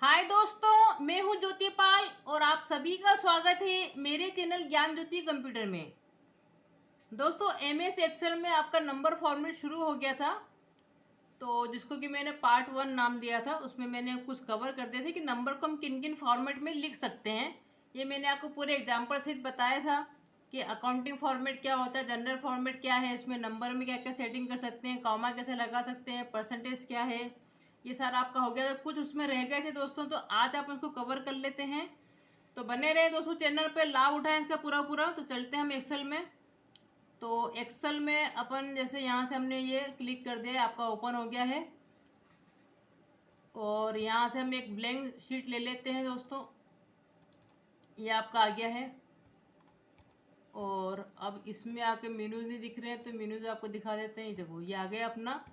हाय दोस्तों, मैं हूं ज्योति पाल और आप सभी का स्वागत है मेरे चैनल ज्ञान ज्योति कंप्यूटर में। दोस्तों, एमएस एक्सेल में आपका नंबर फॉर्मेट शुरू हो गया था, तो जिसको कि मैंने पार्ट 1 नाम दिया था। उसमें मैंने कुछ कवर कर दिए थे कि नंबर को हम किन किन फॉर्मेट में लिख सकते हैं। ये मैंने आपको पूरे एग्जाम्पल सहित बताया था कि अकाउंटिंग फॉर्मेट क्या होता है, जनरल फॉर्मेट क्या है, इसमें नंबर में क्या क्या सेटिंग कर सकते हैं, कॉमा कैसे लगा सकते हैं, परसेंटेज क्या है, ये सारा आपका हो गया था। कुछ उसमें रह गए थे दोस्तों, तो आज आप उसको कवर कर लेते हैं। तो बने रहे दोस्तों चैनल पे, लाभ उठाएं इसका पूरा पूरा। तो चलते हैं हम एक्सेल में। तो एक्सेल में अपन जैसे यहाँ से हमने ये क्लिक कर दिया, आपका ओपन हो गया है। और यहाँ से हम एक ब्लैंक शीट ले लेते हैं दोस्तों, ये आपका आ गया है। और अब इसमें आके मेनूज नहीं दिख रहे हैं, तो मेनूज आपको दिखा देते हैं। देखो ये आ गया अपना।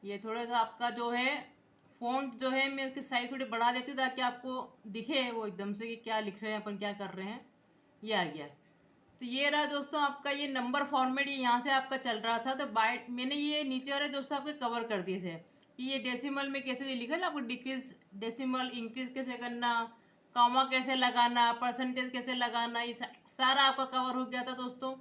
ये थोड़ा सा आपका जो है फ़ॉन्ट जो है, मैं इसकी साइज़ थोड़ी बढ़ा देती हूँ ताकि आपको दिखे वो एकदम से कि क्या लिख रहे हैं, अपन क्या कर रहे हैं। ये आ गया। तो ये रहा दोस्तों आपका ये नंबर फॉर्मेट, ये यहाँ से आपका चल रहा था। तो बाय मैंने ये नीचे वाले दोस्तों आपके कवर कर दिए थे कि ये डेसिमल में कैसे लिखा है ना, आपको डिक्रीज डेसिमल इंक्रीज कैसे करना, कॉमा कैसे लगाना, परसेंटेज कैसे लगाना, ये सारा आपका कवर हो गया था दोस्तों।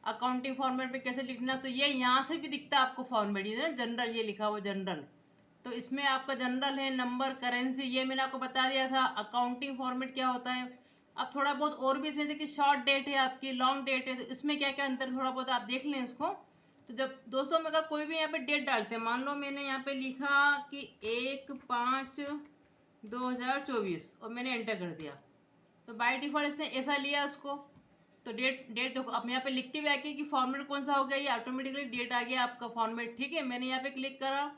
अकाउंटिंग फॉर्मेट में कैसे लिखना, तो ये यहाँ से भी दिखता है आपको फॉर्मेट, ये ना जनरल, ये लिखा हुआ जनरल। तो इसमें आपका जनरल है, नंबर, करेंसी, ये मैंने आपको बता दिया था। अकाउंटिंग फॉर्मेट क्या होता है, अब थोड़ा बहुत और भी इसमें देखिए, शॉर्ट डेट है आपकी, लॉन्ग डेट है, तो इसमें क्या क्या अंतर थोड़ा बहुत आप देख लें इसको। तो जब दोस्तों मैं कोई भी यहाँ पे डेट डालते हैं, मान लो मैंने यहाँ पे लिखा कि 1/5/2024 और मैंने एंटर कर दिया, तो बाय डिफॉल्ट इसने ऐसा लिया उसको। तो डेट डेट देखो, अब यहाँ पे लिख के भी आके कि फॉर्मेट कौन सा हो गया, ये ऑटोमेटिकली डेट आ गया आपका फॉर्मेट। ठीक है, मैंने यहाँ पे क्लिक करा।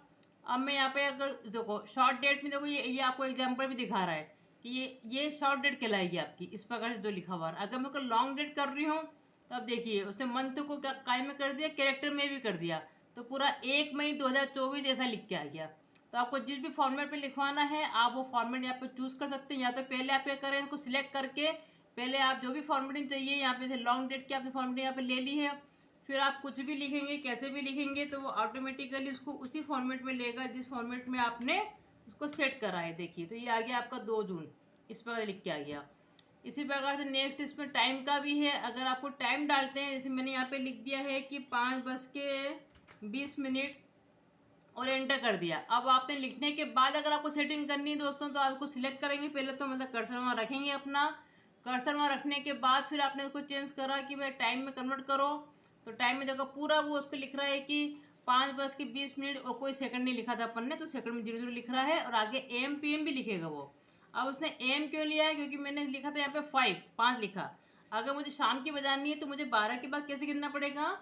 अब मैं यहाँ पे अगर देखो शॉर्ट डेट में, देखो ये आपको एग्जांपल भी दिखा रहा है कि ये शॉर्ट डेट कहलाएगी आपकी, इस प्रकार से जो लिखा हुआ है। अगर मैं कोई लॉन्ग डेट कर रही हूँ, तो अब देखिए उसने मंथ को कायम में कर दिया, कैरेक्टर में भी कर दिया, तो पूरा 1 मई 2024 ऐसा लिख के आ गया। तो आपको जिस भी फॉर्मेट पे लिखवाना है, आप वो फॉर्मेट यहाँ पे चूज कर सकते हैं। या तो पहले आप क्या करें, इसको सिलेक्ट करके पहले आप जो भी फॉर्मेटिंग चाहिए यहाँ पे, जैसे लॉन्ग डेट की आपने फॉर्मेटिंग यहाँ पे ले ली है, फिर आप कुछ भी लिखेंगे, कैसे भी लिखेंगे, तो वो ऑटोमेटिकली उसको उसी फॉर्मेट में लेगा जिस फॉर्मेट में आपने उसको सेट करा है। देखिए, तो ये आ गया आपका 2 जून, इस प्रकार लिख के आ गया। इसी प्रकार से नेक्स्ट इसमें टाइम का भी है। अगर आपको टाइम डालते हैं, जैसे मैंने यहाँ पे लिख दिया है कि 5:20 और एंटर कर दिया। अब आपने लिखने के बाद अगर आपको सेटिंग करनी है दोस्तों, तो आपको सिलेक्ट करेंगे पहले, तो मतलब कर्सर वहाँ रखेंगे अपना। कर्सर वहाँ रखने के बाद फिर आपने उसको चेंज करा कि भाई टाइम में कन्वर्ट करो, तो टाइम में देखो पूरा वो उसको लिख रहा है कि 5:20 और कोई सेकंड नहीं लिखा था अपन ने, तो सेकंड में 00 लिख रहा है, और आगे AM PM भी लिखेगा वो। अब उसने AM क्यों लिया है, क्योंकि मैंने लिखा था यहाँ पे 5 लिखा। अगर मुझे शाम की बजानी है, तो मुझे 12 के बाद कैसे गिनना पड़ेगा,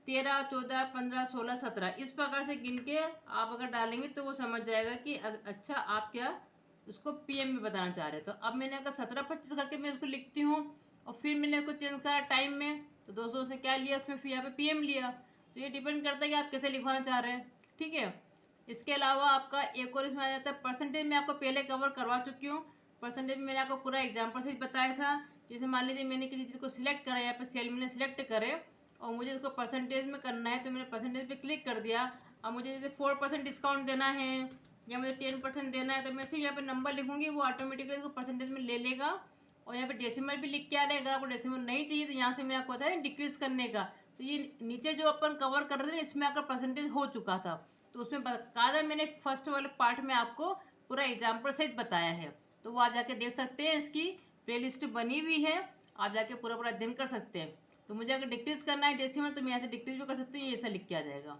13, 14, 15, 16, 17, इस प्रकार से गिन के आप अगर डालेंगे तो वो समझ जाएगा कि अच्छा आप क्या उसको PM में बताना चाह रहे हैं। तो अब मैंने अगर 17:25 करके मैं उसको लिखती हूँ, और फिर मैंने उसको चेंज करा टाइम में, तो दोस्तों उसने क्या लिया, उसमें फिर यहाँ पे PM लिया। तो ये डिपेंड करता है कि आप कैसे लिखवाना चाह रहे हैं। ठीक है, इसके अलावा आपका एक और इसमें आ जाता है परसेंटेज। मैं आपको पहले कवर करवा चुकी हूँ। परसेंटेज में मैंने आपको पूरा एग्जाम्पल से बताया था। जैसे मान लीजिए मैंने किसी चीज़ को सिलेक्ट करा, यहाँ पे सेल मैंने सिलेक्ट करे और मुझे इसको परसेंटेज में करना है, तो मैंने परसेंटेज पे क्लिक कर दिया। अब मुझे जैसे 4% डिस्काउंट देना है या मुझे 10% देना है, तो मैं सिर्फ यहाँ पे नंबर लिखूंगी, वो ऑटोमेटिकली इसको परसेंटेज में ले लेगा। और यहाँ पे डेसिमल भी लिख के आ रहा है। अगर आपको डेसिमल नहीं चाहिए, तो यहाँ से मैंने आपको बताया डिक्रीज करने का। तो ये नीचे जो अपन कवर कर रहे थे, इसमें अगर परसेंटेज हो चुका था, तो उसमें बकायदा मैंने फर्स्ट वाले पार्ट में आपको पूरा एग्जाम्पल सहित बताया है। तो वो आप जाके देख सकते हैं, इसकी प्लेलिस्ट बनी हुई है, आप जाके पूरा पूरा अध्ययन कर सकते हैं। तो मुझे अगर डिक्रीज करना है डेसिमल, तो मैं यहाँ से डिक्रीज भी कर सकती हूँ, ये ऐसा लिख के आ जाएगा।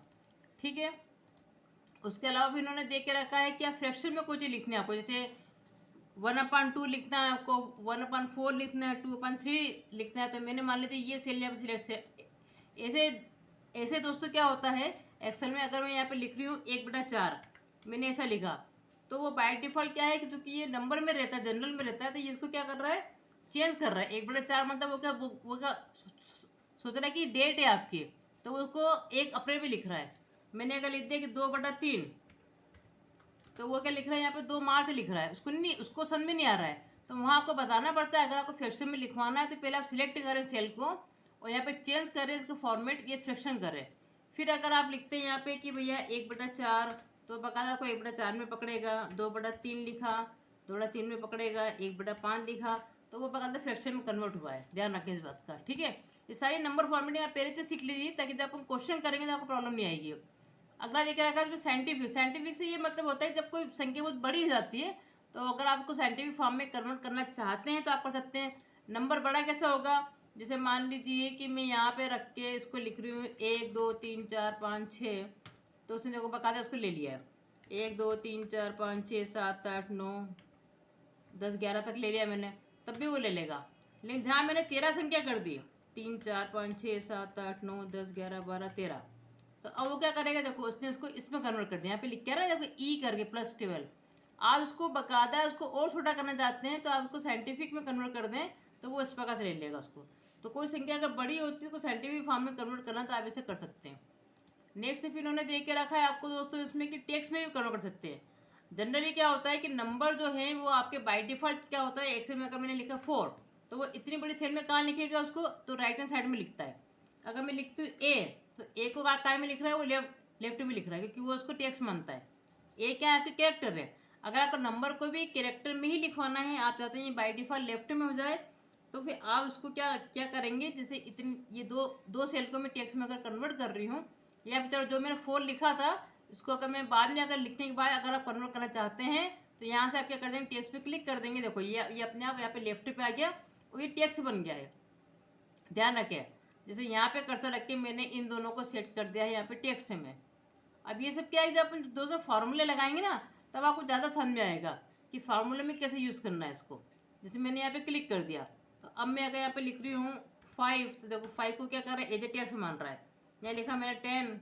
ठीक है, उसके अलावा भी इन्होंने दे के रखा है कि आप फ्रैक्शन में कोई चीज़ लिखनी है आपको, जैसे 1/2 लिखना है आपको, 1/4 लिखना है, 2/3 लिखना है। तो मैंने मान लीजिए ये सेल यहाँ सिलेक्ट से ऐसे ऐसे दोस्तों क्या होता है एक्सेल में, अगर मैं यहाँ पे लिख रही हूँ 1/4, मैंने ऐसा लिखा, तो वो बाय डिफॉल्ट क्या है कि चूंकि ये नंबर में रहता है, जनरल में रहता है, तो ये इसको क्या कर रहा है, चेंज कर रहा है। 1/4 मतलब वो क्या सोच रहा है कि डेट है आपकी, तो उसको 1 अप्रैल भी लिख रहा है। मैंने अगर लिख दिया कि 2/3, तो वो क्या लिख रहा है यहाँ पे 2 मार्च लिख रहा है, उसको नहीं, उसको समझ में नहीं आ रहा है। तो वहाँ आपको बताना पड़ता है, अगर आपको फ्रैक्शन में लिखवाना है, तो पहले आप सिलेक्ट करें सेल को और यहाँ पे चेंज करें इसका फॉर्मेट, ये फ्रैक्शन करें। फिर अगर आप लिखते हैं यहाँ पे कि भैया 1/4, तो बकायदा को 1/4 में पकड़ेगा। 2/3 लिखा, 2/3 में पकड़ेगा, 1/5 लिखा तो वो बकायदा फ्रैक्शन में कन्वर्ट हुआ है। ध्यान रखें इस बात का, ठीक है। ये सारी नंबर फॉर्मेटिंग आप पहले से सीख लीजिए ताकि जब अपन क्वेश्चन करेंगे तो आपको प्रॉब्लम नहीं आएगी। अगला देखिए रखा है साइंटिफिक से ये मतलब होता है जब कोई संख्या बहुत बड़ी हो जाती है तो अगर आपको साइंटिफिक फॉर्म में कन्वर्ट करना चाहते हैं तो आप कर सकते हैं। नंबर बड़ा कैसे होगा, जैसे मान लीजिए कि मैं यहाँ पे रख के इसको लिख रही हूँ 1 2 3 4 5 6, तो उसने देखो बकायदा उसको ले लिया है 1 2 3 4 5 6 7 8 9 10 11 तक ले लिया मैंने, तब भी वो ले लेगा। लेकिन जहाँ मैंने 13 संख्या कर दी 3 4 5 6 7 8 9 10 11 12 13, तो अब वो क्या करेगा, देखो उसने इसको इसमें कन्वर्ट कर दिया। यहाँ पे लिख के रहा है देखो ई करके +12। आप उसको बकायदा उसको और छोटा करना चाहते हैं तो आप उसको साइंटिफिक में कन्वर्ट कर दें तो वो इस प्रकार से ले लेगा उसको। तो कोई संख्या अगर बड़ी होती है तो साइंटिफिक फॉर्म में कन्वर्ट करना तो आप इसे कर सकते हैं। नेक्स्ट फिर उन्होंने दे के रखा है आपको दोस्तों इसमें कि टेक्स्ट में भी कन्वर्ट कर सकते हैं। जनरली क्या होता है कि नंबर जो है वो आपके बाय डिफॉल्ट क्या होता है, एक्सेल में अगर मैंने लिखा 4 तो वो इतनी बड़ी सेल में कहाँ लिखेगा उसको, तो राइट हैंड साइड में लिखता है। अगर मैं लिखती हूँ ए तो ए को कहाँ में लिख रहा है, वो लेफ्ट में लिख रहा है क्योंकि वो उसको टेक्स्ट मानता है। ए क्या है आपके कैरेक्टर है। अगर आपको नंबर को भी कैरेक्टर में ही लिखवाना है, आप चाहते हैं ये बाय डिफॉल्ट लेफ्ट में हो जाए, तो फिर आप उसको क्या क्या करेंगे, जैसे इतनी ये दो सेल को मैं टेक्स्ट में अगर कन्वर्ट कर रही हूँ, या फिर जो मैंने 4 लिखा था इसको अगर मैं बाद में अगर लिखने के बाद अगर आप कन्वर्ट करना चाहते हैं तो यहाँ से आप क्या कर देंगे, टेक्स्ट पे क्लिक कर देंगे। देखो ये अपने आप यहाँ पे लेफ्ट पे आ गया और ये टेक्स्ट बन गया है। ध्यान रखें, जैसे यहाँ पे कर्सर रख के मैंने इन दोनों को सेट कर दिया है यहाँ पे टेक्स्ट में। अब ये सब क्या है, जब अपन दोस्तों फार्मूले लगाएंगे ना तब आपको ज़्यादा समझ में आएगा कि फार्मूले में कैसे यूज़ करना है इसको। जैसे मैंने यहाँ पे क्लिक कर दिया तो अब मैं अगर यहाँ पे लिख रही हूँ 5, तो देखो 5 को क्या कर रहा है, एज ए टेक्स्ट मान रहा है। यहाँ लिखा मैंने 10,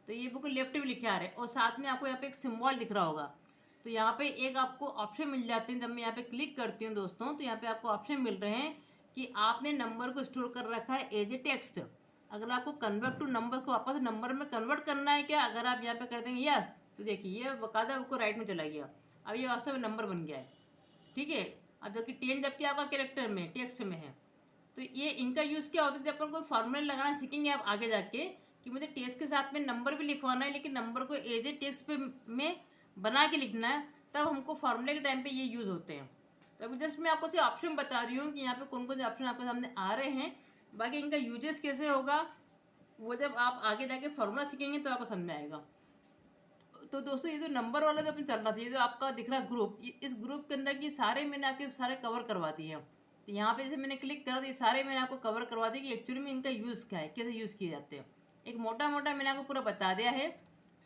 तो ये बुक लेफ्ट में लिखे आ रहे हैं और साथ में आपको यहाँ पे एक सिम्बॉल दिख रहा होगा। तो यहाँ पे एक आपको ऑप्शन मिल जाते हैं, जब मैं यहाँ पे क्लिक करती हूँ दोस्तों तो यहाँ पे आपको ऑप्शन मिल रहे हैं कि आपने नंबर को स्टोर कर रखा है एज ए टेक्स्ट। अगर आपको कन्वर्ट टू नंबर को वापस नंबर में कन्वर्ट करना है क्या, अगर आप यहाँ पे कर देंगे यस, तो देखिए ये बकायदा आपको राइट में चला गया। अब ये वास्तव में नंबर बन गया है, ठीक है। अब जबकि 10 जबकि आपका कैरेक्टर में टेक्स्ट में है। तो ये इनका यूज़ क्या होता है, जब अपन कोई फॉर्मूला लगाना सीखेंगे आप आगे जाके कि मुझे टेक्स्ट के साथ में नंबर भी लिखवाना है लेकिन नंबर को एज ए टेक्स्ट पे में बना के लिखना है, तब हमको फार्मूले के टाइम पे ये यूज़ होते हैं। तो अभी जस्ट मैं आपको से ऑप्शन बता रही हूँ कि यहाँ पे कौन कौन से ऑप्शन आपके सामने आ रहे हैं। बाकी इनका यूजेस कैसे होगा वो जब आप आगे जाके फार्मूला सीखेंगे तो आपको समझ में आएगा। तो दोस्तों ये जो नंबर वाला जो अपन चल रहा था, ये जो आपका दिख रहा है ग्रुप, इस ग्रुप के अंदर की सारे मैंने आपके सारे कवर करवा दिए हैं। तो यहाँ पे जैसे मैंने क्लिक करा तो ये सारे मैंने आपको कवर करवा दिए कि एक्चुअली में इनका यूज़ क्या है, कैसे यूज़ किए जाते हैं। एक मोटा मोटा मैंने आपको पूरा बता दिया है।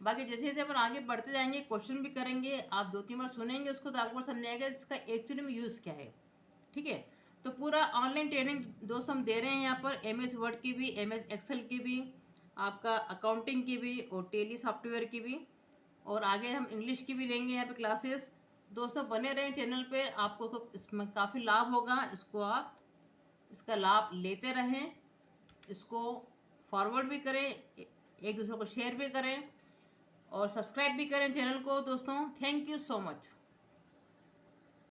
बाकी जैसे जैसे अपन आगे बढ़ते जाएंगे क्वेश्चन भी करेंगे, आप 2-3 बार सुनेंगे उसको तो आपको समझ आएगा इसका एक्चुअली में यूज़ क्या है, ठीक है। तो पूरा ऑनलाइन ट्रेनिंग दोस्त हम दे रहे हैं यहाँ पर, MS वर्ड की भी, MS एक्सेल की भी, आपका अकाउंटिंग की भी और टेली सॉफ्टवेयर की भी, और आगे हम इंग्लिश की भी लेंगे यहाँ पे क्लासेस। दोस्तों बने रहें चैनल पे, आपको इसमें काफ़ी लाभ होगा। इसको आप इसका लाभ लेते रहें, इसको फॉरवर्ड भी करें, एक दूसरे को शेयर भी करें और सब्सक्राइब भी करें चैनल को दोस्तों। Thank you so much.